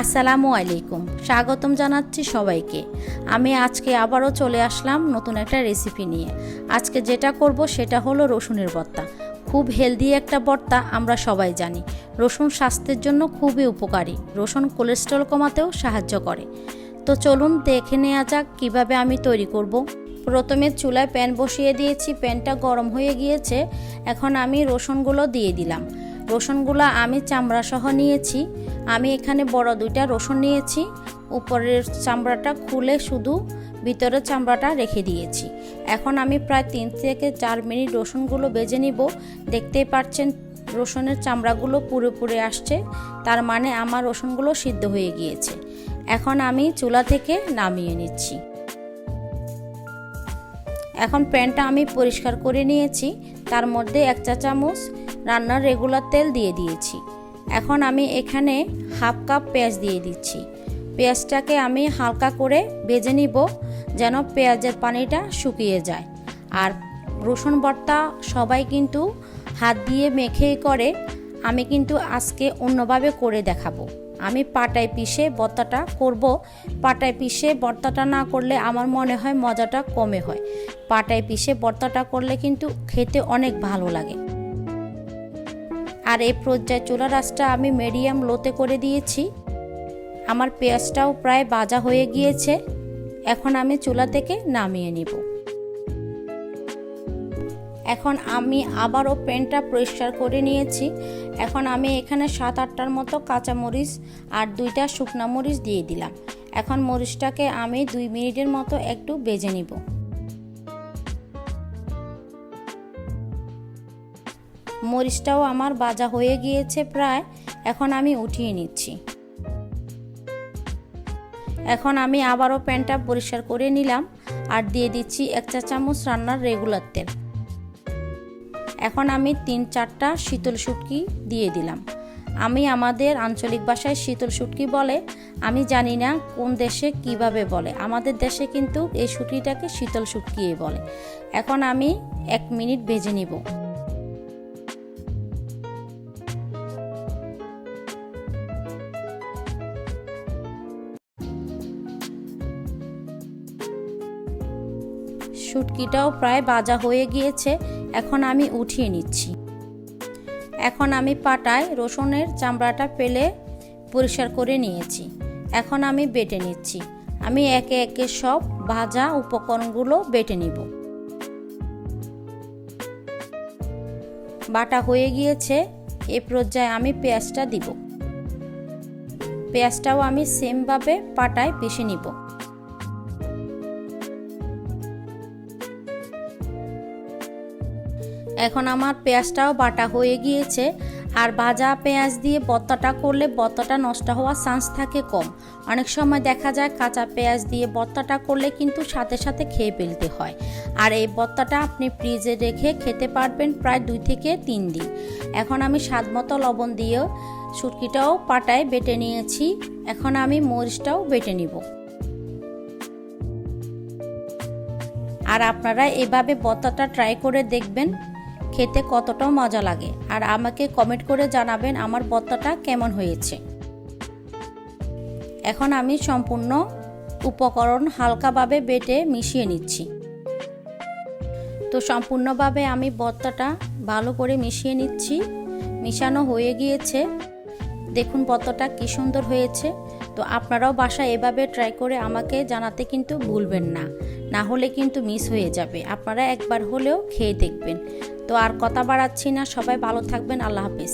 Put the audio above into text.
আসসালামু আলাইকুম, স্বাগতম জানাচ্ছি সবাইকে। আমি আজকে আবারও চলে আসলাম নতুন একটা রেসিপি নিয়ে। আজকে যেটা করব সেটা হলো রসুনের ভর্তা। খুব হেলদি একটা ভর্তা, আমরা সবাই জানি। রসুন স্বাস্থ্যের জন্য খুবই উপকারী। রসুন কোলেস্ট্রল কমাতেও সাহায্য করে। তো চলুন দেখে নেওয়া যাক কীভাবে আমি তৈরি করব। প্রথমে চুলায় প্যান বসিয়ে দিয়েছি, প্যানটা গরম হয়ে গিয়েছে। এখন আমি রসুনগুলো দিয়ে দিলাম। রসুনগুলো আমি চামড়া সহ নিয়েছি। আমি এখানে বড় দুইটা রসুন নিয়েছি। উপরের চামড়াটা খুলে শুধু ভিতরের চামড়াটা রেখে দিয়েছি। এখন আমি প্রায় 3 থেকে 4 মিনিট রসুনগুলো ভেজে নিব। দেখতেই পাচ্ছেন রসুনের চামড়াগুলো পুরোপুরি আসছে, তার মানে আমার রসুনগুলো সিদ্ধ হয়ে গিয়েছে। এখন আমি চুলা থেকে নামিয়ে নিচ্ছি। এখন প্যানটা আমি পরিষ্কার করে নিয়েছি। তার মধ্যে 1 চা চামচ রান্নার রেগুলার তেল দিয়ে দিয়েছি। এখন আমি এখানে হাফ কাপ পেঁয়াজ দিয়ে দিচ্ছি। পেঁয়াজটাকে আমি হালকা করে ভেজে নিব, যেন পেঁয়াজের পানিটা শুকিয়ে যায়। আর রসুন ভর্তা সবাই কিন্তু হাত দিয়ে মেখেই করে, আমি কিন্তু আজকে অন্যভাবে করে দেখাবো। আমি পাটায় পিষে ভর্তাটা করব। পাটায় পিষে ভর্তাটা না করলে আমার মনে হয় মজাটা কমে হয়। পাটায় পিষে ভর্তাটা করলে কিন্তু খেতে অনেক ভালো লাগে। আর এই পর্যায়ে চুলার আঁচটা আমি মিডিয়াম লোতে করে দিয়েছি। আমার পেঁয়াজটাও প্রায় ভাজা হয়ে গিয়েছে। এখন আমি চুলা থেকে নামিয়ে নিব। এখন আমি আবারও প্যানটা পরিষ্কার করে নিয়েছি। এখন আমি এখানে 7-8টার মতো কাঁচামরিচ আর 2টা শুকনা মরিচ দিয়ে দিলাম। এখন মরিচটাকে আমি 2 মিনিটের মতো একটু ভেজে নিব। মরিচটাও আমার ভাজা হয়ে গিয়েছে প্রায়। এখন আমি উঠিয়ে নিচ্ছি। এখন আমি আবারও প্যানটা পরিষ্কার করে নিলাম আর দিয়ে দিচ্ছি 1 চা চামচ রান্নার রেগুলার তেল। এখন আমি 3-4টা শীতল শুটকি দিয়ে দিলাম। আমি আমাদের আঞ্চলিক ভাষায় শীতল শুটকি বলে, আমি জানি না কোন দেশে কিভাবে বলে। আমাদের দেশে কিন্তু এই শুটকিটাকে শীতল শুটকি বলে। এখন আমি 1 মিনিট ভেজে নিব। শুটকিটাও প্রায় ভাজা হয়ে গিয়েছে। এখন আমি উঠিয়ে নিচ্ছি। এখন আমি পাটায় রসুনের চামড়াটা ফেলে পরিষ্কার করে নিয়েছি। এখন আমি বেটে নিচ্ছি। আমি একে একে সব ভাজা উপকরণগুলো বেটে নিব। বাটা হয়ে গিয়েছে। এই পর্যায়ে আমি পেঁয়াজটা দিব। পেঁয়াজটাও আমি সেমভাবে পাটায় পিষে নিব। এখন আমার পেঁয়াজটাও বাটা হয়ে গিয়েছে। আর ভাজা পেঁয়াজ দিয়ে ভর্তাটা করলে ভর্তাটা নষ্ট হওয়ার চান্স থাকে কম। অনেক সময় দেখা যায় কাঁচা পেঁয়াজ দিয়ে ভর্তাটা করলে কিন্তু সাথে সাথে খেয়ে ফেলতে হয়। আর এই ভর্তাটা আপনি ফ্রিজে রেখে খেতে পারবেন প্রায় 2 থেকে 3 দিন। এখন আমি স্বাদ মতো লবণ দিয়ে শুটকিটাও পাটায় বেটে নিয়েছি। এখন আমি মরিচটাও বেটে নিব। আর আপনারা এভাবে ভর্তাটা ট্রাই করে দেখবেন খেতে কতটা মজা লাগে। আর আমাকে কমেন্ট করে জানাবেন আমার ভর্তাটা কেমন হয়েছে। এখন আমি সম্পূর্ণ উপকরণ হালকাভাবে বেটে মিশিয়ে নিচ্ছি। তো সম্পূর্ণভাবে আমি ভর্তাটা ভালো করে মিশিয়ে নিচ্ছি। মিশানো হয়ে গিয়েছে। দেখুন ভর্তাটা কি সুন্দর হয়েছে। তো আপনারাও বাসায় এভাবে ট্রাই করে আমাকে জানাতে কিন্তু ভুলবেন না, না হলে কিন্তু মিস হয়ে যাবে। আপনারা একবার হলেও খেয়ে দেখবেন। তো আর কথা বাড়াচ্ছি না, সবাই ভালো থাকবেন। আল্লাহ হাফেজ।